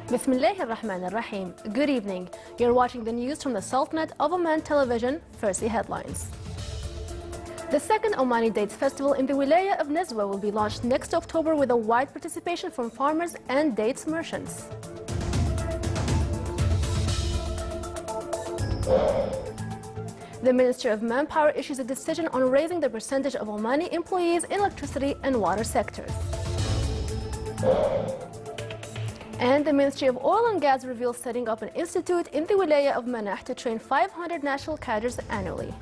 Bismillahirrahmanirrahim. Good evening. You're watching the news from the Sultanate of Oman television. First, the headlines. The second Omani Dates Festival in the Wilaya of Nizwa will be launched next October with a wide participation from farmers and dates merchants. The Ministry of Manpower issues a decision on raising the percentage of Omani employees in electricity and water sectors. And the Ministry of Oil and Gas reveals setting up an institute in the Wilaya of Manah to train 500 national cadres annually.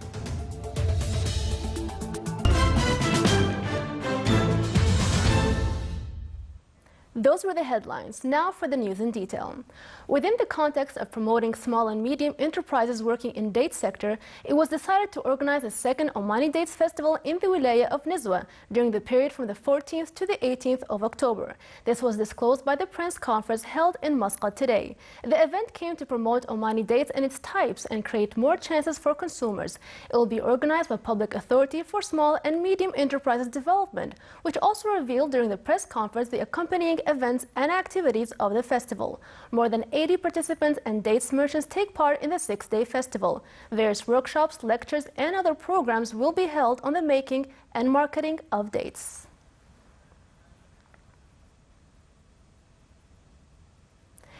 Those were the headlines. Now for the news in detail. Within the context of promoting small and medium enterprises working in dates sector, it was decided to organize a second Omani Dates Festival in the Wilaya of Nizwa during the period from the 14th to the 18th of October. This was disclosed by the press conference held in Muscat today. The event came to promote Omani dates and its types and create more chances for consumers. It will be organized by Public Authority for Small and Medium Enterprises Development, which also revealed during the press conference the accompanying events and activities of the festival. More than 80 participants and dates merchants take part in the 6-day festival. Various workshops, lectures, and other programs will be held on the making and marketing of dates.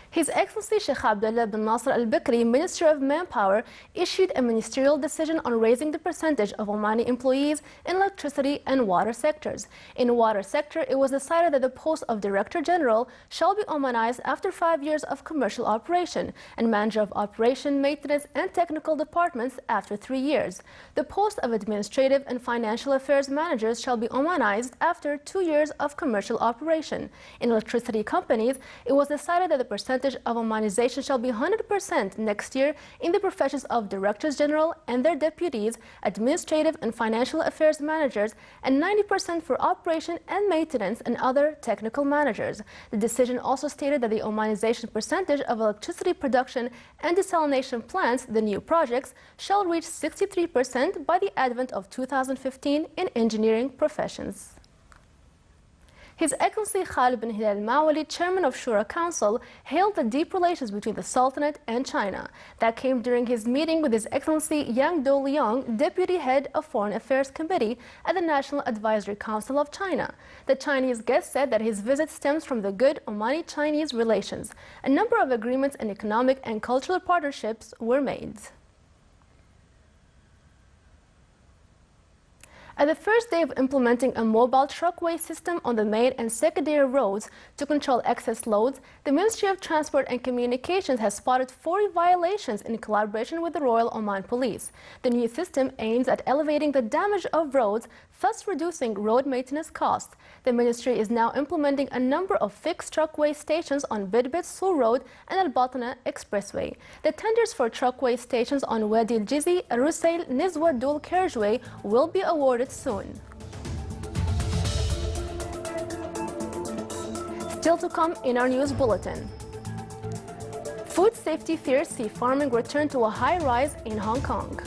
His Excellency Sheikh Abdullah bin Nasser al-Bikri, Minister of Manpower, issued a ministerial decision on raising the percentage of Omani employees in electricity and water sectors. In the water sector, it was decided that the post of Director General shall be Omanized after 5 years of commercial operation, and Manager of Operation, Maintenance, and Technical Departments after 3 years. The post of Administrative and Financial Affairs Managers shall be Omanized after 2 years of commercial operation. In electricity companies, it was decided that the percentage of Omanization shall be 100% next year in the professions of Directors General and their deputies, Administrative and Financial Affairs Managers, and 90% for Operation and Maintenance and other technical managers. The decision also stated that the Omanization percentage of electricity production and desalination plants, the new projects, shall reach 63% by the advent of 2015 in engineering professions. His Excellency Khalid bin Hilal al-Mawali, Chairman of Shura Council, hailed the deep relations between the Sultanate and China. That came during his meeting with His Excellency Yang Do-Liang, Deputy Head of Foreign Affairs Committee at the National Advisory Council of China. The Chinese guest said that his visit stems from the good Omani-Chinese relations. A number of agreements and economic and cultural partnerships were made. At the first day of implementing a mobile truckway system on the main and secondary roads to control excess loads, the Ministry of Transport and Communications has spotted 40 violations in collaboration with the Royal Oman Police. The new system aims at elevating the damage of roads, thus reducing road maintenance costs. The Ministry is now implementing a number of fixed truckway stations on Bidbit Sur Road and Al-Batna Expressway. The tenders for truckway stations on Wadi Al-Jizi, Rusail, Nizwa Dual Carriageway will be awarded soon. Still to come in our news bulletin. Food safety fears see farming return to a high rise in Hong Kong.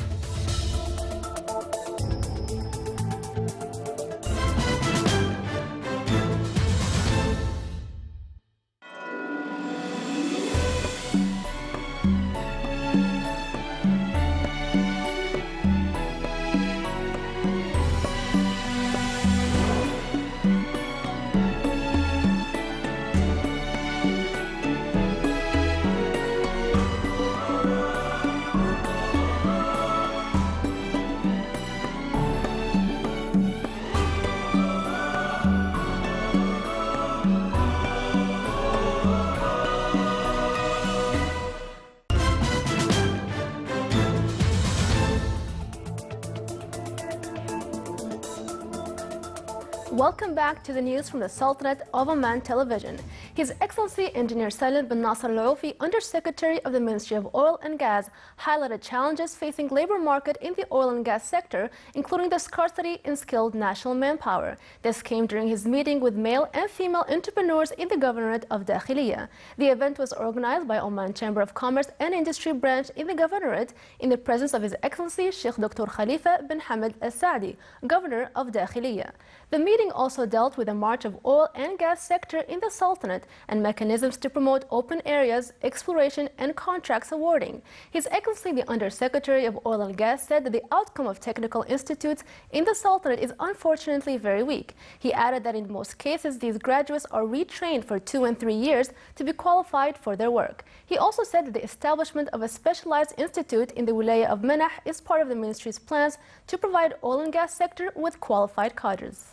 Welcome back to the news from the Sultanate of Oman Television. His Excellency Engineer Salim bin Nasser Al-Aufi, Undersecretary of the Ministry of Oil and Gas, highlighted challenges facing labor market in the oil and gas sector, including the scarcity in skilled national manpower. This came during his meeting with male and female entrepreneurs in the Governorate of Dakhiliya. The event was organized by Oman Chamber of Commerce and Industry branch in the Governorate in the presence of His Excellency Sheikh Dr. Khalifa bin Hamad Al-Saadi, Governor of Dakhiliya. The meeting also dealt with the march of oil and gas sector in the Sultanate and mechanisms to promote open areas, exploration and contracts awarding. His Excellency the Undersecretary of Oil and Gas said that the outcome of technical institutes in the Sultanate is unfortunately very weak. He added that in most cases these graduates are retrained for 2 and 3 years to be qualified for their work. He also said that the establishment of a specialized institute in the Wilaya of Manah is part of the ministry's plans to provide oil and gas sector with qualified cadres.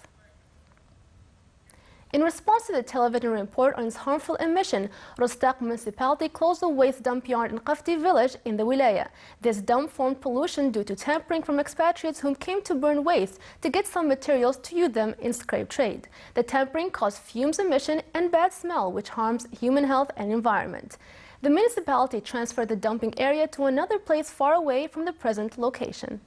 In response to the television report on its harmful emission, Rostaq municipality closed the waste dump yard in Qafti village in the Wilaya. This dump formed pollution due to tampering from expatriates whom came to burn waste to get some materials to use them in scrap trade. The tampering caused fumes emission and bad smell, which harms human health and environment. The municipality transferred the dumping area to another place far away from the present location.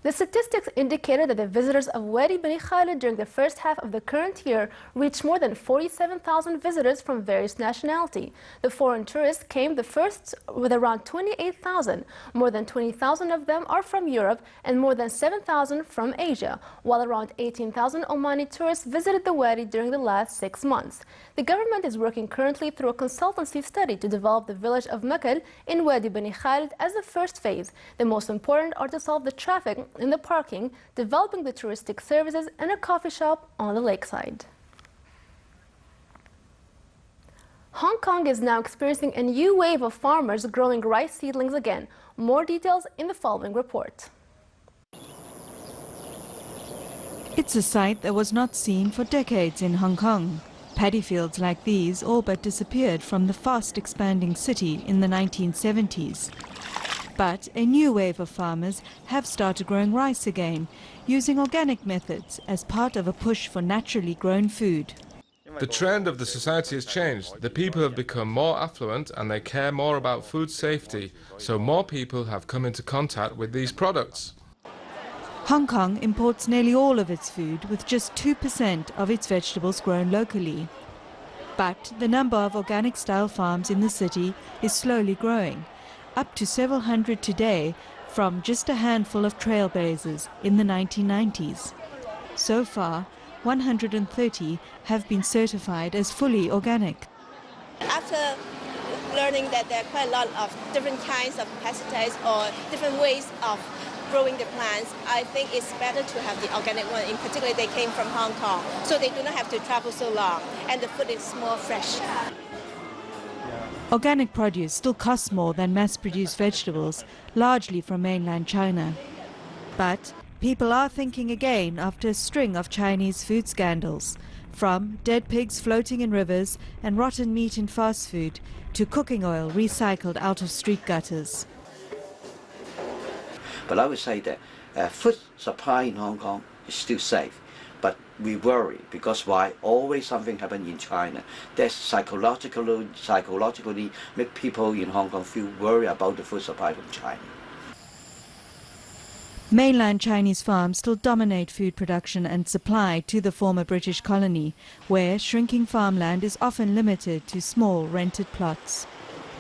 The statistics indicated that the visitors of Wadi Bani Khalid during the first half of the current year reached more than 47,000 visitors from various nationalities. The foreign tourists came the first with around 28,000. More than 20,000 of them are from Europe and more than 7,000 from Asia, while around 18,000 Omani tourists visited the Wadi during the last 6 months. The government is working currently through a consultancy study to develop the village of Makal in Wadi Bani Khalid as the first phase. The most important are to solve the traffic in the parking, developing the touristic services, and a coffee shop on the lakeside. Hong Kong is now experiencing a new wave of farmers growing rice seedlings again. More details in the following report. It's a sight that was not seen for decades in Hong Kong. Paddy fields like these all but disappeared from the fast-expanding city in the 1970s. But a new wave of farmers have started growing rice again, using organic methods as part of a push for naturally grown food. The trend of the society has changed. The people have become more affluent and they care more about food safety, so more people have come into contact with these products. Hong Kong imports nearly all of its food, with just 2% of its vegetables grown locally. But the number of organic-style farms in the city is slowly growing, up to several hundred today from just a handful of trailblazers in the 1990s. So far, 130 have been certified as fully organic. After learning that there are quite a lot of different kinds of pesticides or different ways of growing the plants, I think it's better to have the organic one. In particular, they came from Hong Kong, so they do not have to travel so long, and the food is more fresh. Organic produce still costs more than mass-produced vegetables, largely from mainland China. But people are thinking again after a string of Chinese food scandals, from dead pigs floating in rivers and rotten meat in fast food to cooking oil recycled out of street gutters. But I would say that food supply in Hong Kong is still safe. But we worry because why? Always something happens in China that psychologically make people in Hong Kong feel worried about the food supply from China. Mainland Chinese farms still dominate food production and supply to the former British colony, where shrinking farmland is often limited to small rented plots.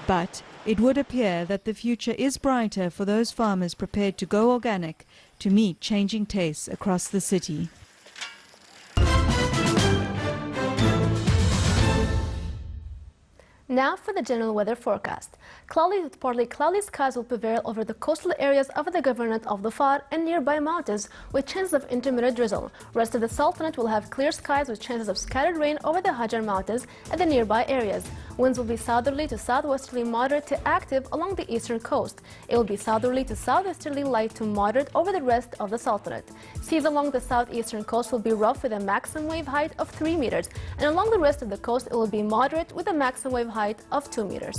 But it would appear that the future is brighter for those farmers prepared to go organic to meet changing tastes across the city. Now for the general weather forecast. Cloudy with partly cloudy skies will prevail over the coastal areas of the Governorate of Dhofar and nearby mountains with chances of intermittent drizzle. Rest of the Sultanate will have clear skies with chances of scattered rain over the Hajar Mountains and the nearby areas. Winds will be southerly to southwesterly moderate to active along the eastern coast. It will be southerly to southeasterly light to moderate over the rest of the Sultanate. Seas along the southeastern coast will be rough with a maximum wave height of 3 meters, and along the rest of the coast it will be moderate with a maximum wave height of 2 meters.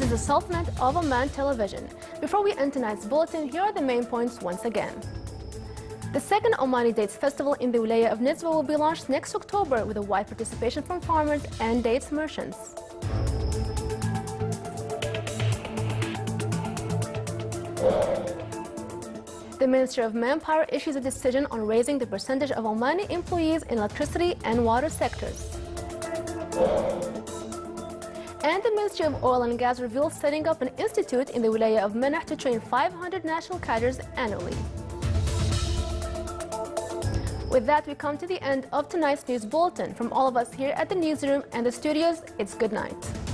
is the Sultanate of Oman Television. Before we end tonight's bulletin, here are the main points once again. The second Omani Dates Festival in the Wilaya of Nizwa will be launched next October with a wide participation from farmers and dates merchants. The Ministry of Manpower issues a decision on raising the percentage of Omani employees in electricity and water sectors. And the Ministry of Oil and Gas reveals setting up an institute in the Wilaya of Menah to train 500 national cadres annually. With that, we come to the end of tonight's news bulletin. From all of us here at the newsroom and the studios, it's good night.